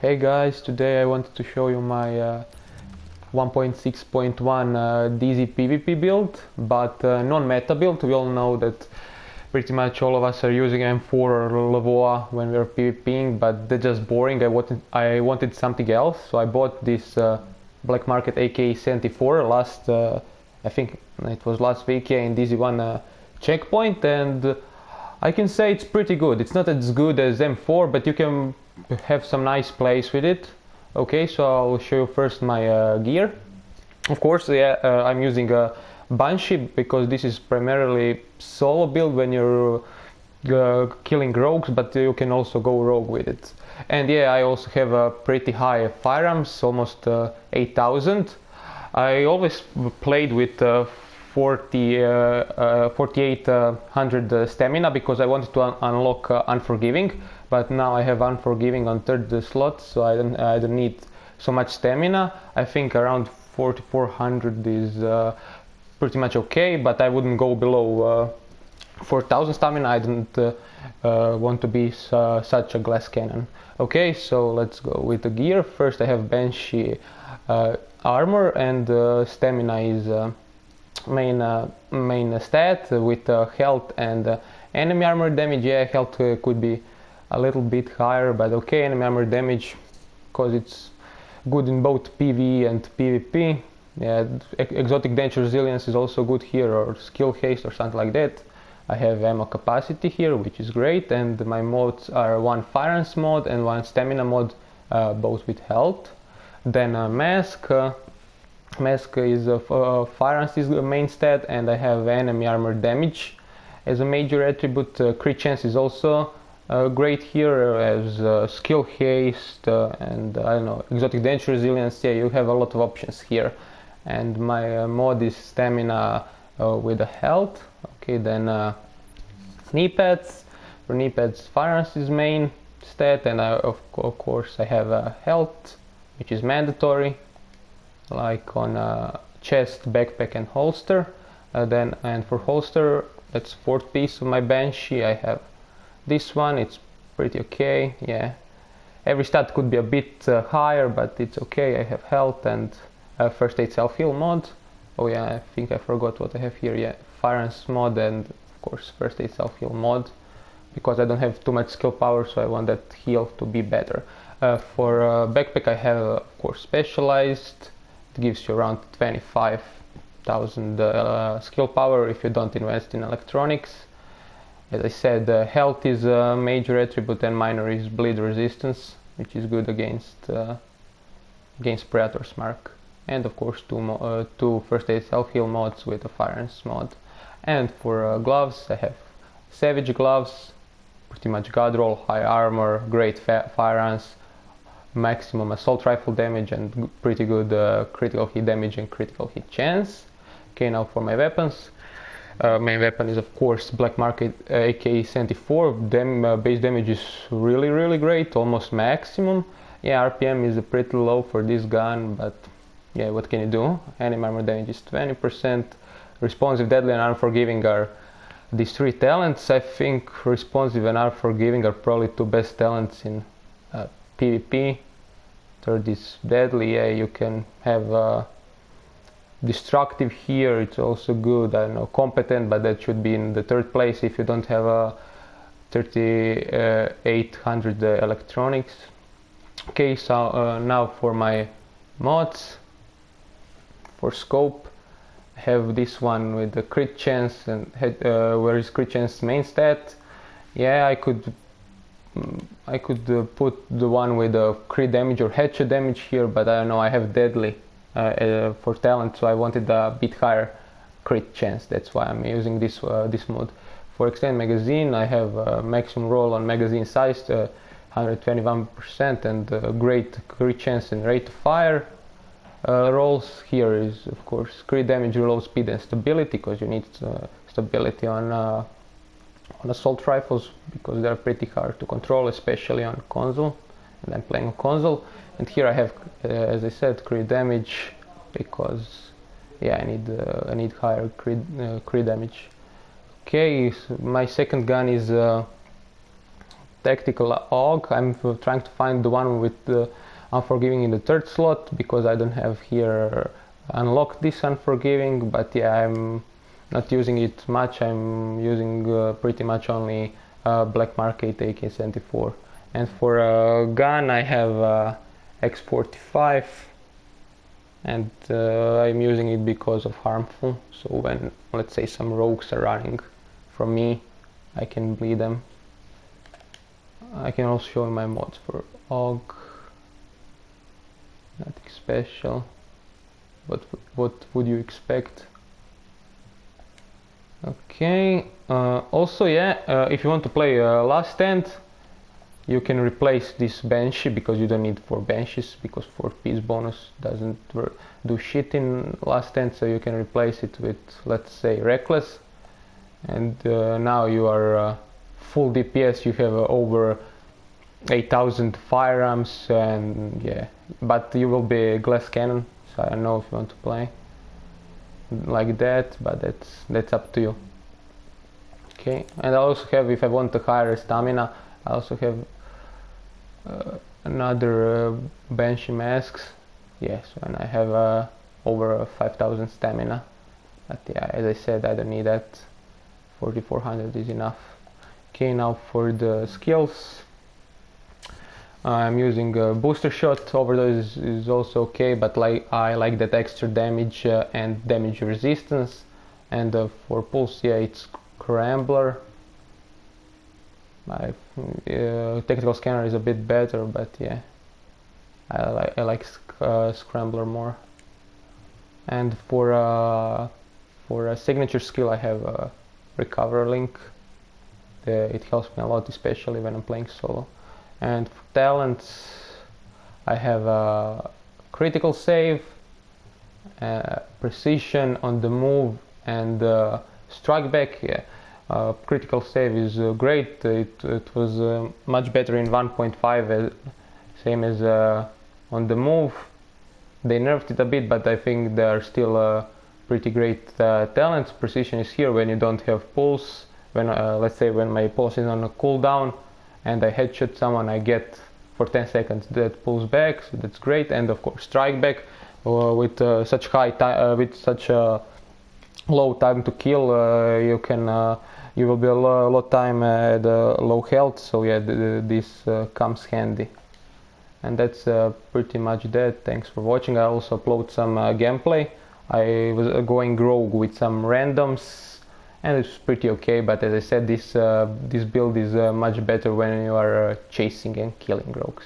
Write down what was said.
Hey guys, today I wanted to show you my 1.6.1 DZ PvP build, but non-meta build. We all know that pretty much all of us are using M4 or Lavoa when we're PvPing, but they're just boring. I wanted something else, so I bought this black market AK-74 I think it was last week, yeah, in DZ1 checkpoint, and I can say it's pretty good. It's not as good as M4, but you can have some nice plays with it. Okay, so I'll show you first my gear. Of course, yeah, I'm using a Banshee because this is primarily solo build when you're killing rogues, but you can also go rogue with it. And yeah, I also have a pretty high firearms, almost 8,000. I always played with 4800 stamina because I wanted to unlock Unforgiving, but now I have Unforgiving on third slot, so I don't need so much stamina. I think around 4400 is pretty much okay, but I wouldn't go below 4000 stamina. I don't want to be such a glass cannon. Okay, so let's go with the gear. First I have Banshee armor, and stamina is main stat with health and enemy armor damage. Yeah, health could be a little bit higher, but okay, enemy armor damage because it's good in both PvE and PvP. Yeah, exotic danger resilience is also good here, or skill haste or something like that. I have ammo capacity here, which is great, and my mods are one firearms mod and one stamina mod, both with health. Then mask. Mask is firearms is the main stat, and I have enemy armor damage as a major attribute. Crit chance is also great here, as skill haste and I don't know, exotic danger resilience. Yeah, you have a lot of options here. And my mod is stamina with the health. Okay, then knee pads. For knee pads, firearms is main stat, and of course I have health, which is mandatory, like on chest, backpack and holster. And for holster, that's fourth piece of my Banshee. I have this one. It's pretty okay. Yeah, every stat could be a bit higher, but it's okay. I have health and first aid self-heal mod. Oh yeah, I think I forgot what I have here. Yeah, firearms mod and of course first aid self-heal mod, because I don't have too much skill power, so I want that heal to be better. For backpack I have of course specialized. It gives you around 25,000 skill power if you don't invest in electronics. As I said, health is a major attribute, and minor is bleed resistance, which is good against Predator's Mark. And of course two first aid self-heal mods with a firearms mod. And for gloves I have Savage gloves, pretty much god roll, high armor, great firearms, maximum assault rifle damage, and pretty good critical hit damage and critical hit chance. Okay, now for my weapons. Main weapon is of course black market AK-74. Base damage is really great, almost maximum. Yeah, RPM is pretty low for this gun, but yeah, what can you do? Enemy armor damage is 20%. Responsive, deadly and unforgiving are these three talents. I think responsive and unforgiving are probably two best talents in PvP. Third is deadly. Yeah, you can have destructive here. It's also good. I don't know, competent, but that should be in the third place if you don't have a 3800 electronics. Okay, so now for my mods. For scope, I have this one with the crit chance, and where is crit chance main stat. Yeah, I could put the one with the crit damage or headshot damage here, but I don't know, I have deadly for talent, so I wanted a bit higher crit chance. That's why I'm using this mode. For extended magazine, I have maximum roll on magazine size, 121%, and great crit chance and rate of fire. Rolls here is of course crit damage, reload speed and stability, because you need stability on assault rifles because they're pretty hard to control, especially on console, and I'm playing on console. And here I have, as I said, crit damage, because yeah, I need higher crit damage. Okay, so my second gun is tactical AUG. I'm trying to find the one with the Unforgiving in the third slot, because I don't have here unlocked this Unforgiving, but yeah, I'm not using it much. I'm using pretty much only Black Market AK-74. And for a gun I have X-45, and I'm using it because of harmful, so when, let's say, some rogues are running from me, I can bleed them. I can also show you my mods for AUG. Nothing special, but what would you expect? Okay, also yeah, if you want to play Last Stand, you can replace this Banshee, because you don't need 4 Banshees, because 4 piece bonus doesn't do shit in Last Stand, so you can replace it with, let's say, Reckless, and now you are full DPS. You have over 8,000 firearms, and yeah, but you will be glass cannon, so I don't know if you want to play like that, but that's up to you. Okay, and I also have, if I want a higher stamina, I also have another Banshee masks. Yes, and I have over 5,000 stamina, but yeah, as I said, I don't need that. 4,400 is enough. Okay, now for the skills, I'm using a booster shot. Overdose is also okay, but I like that extra damage and damage resistance. And for pulse, yeah, it's Scrambler. My tactical scanner is a bit better, but yeah, I like Scrambler more. And for a signature skill, I have a Recover Link. It helps me a lot, especially when I'm playing solo. And for talents, I have a critical save, precision on the move, and strike back. Yeah, critical save is great. It was much better in 1.5, same as on the move. They nerfed it a bit, but I think they are still pretty great talents. Precision is here when you don't have pulse. When let's say when my pulse is on a cooldown and I headshot someone, I get for 10 seconds that pulls back, so that's great. And of course, strike back with such high time, with such low time to kill, you will be a lot time at low health. So yeah, this comes handy. And that's pretty much that. Thanks for watching. I also upload some gameplay. I was going rogue with some randoms, and it's pretty okay, but as I said, this build is much better when you are chasing and killing rogues.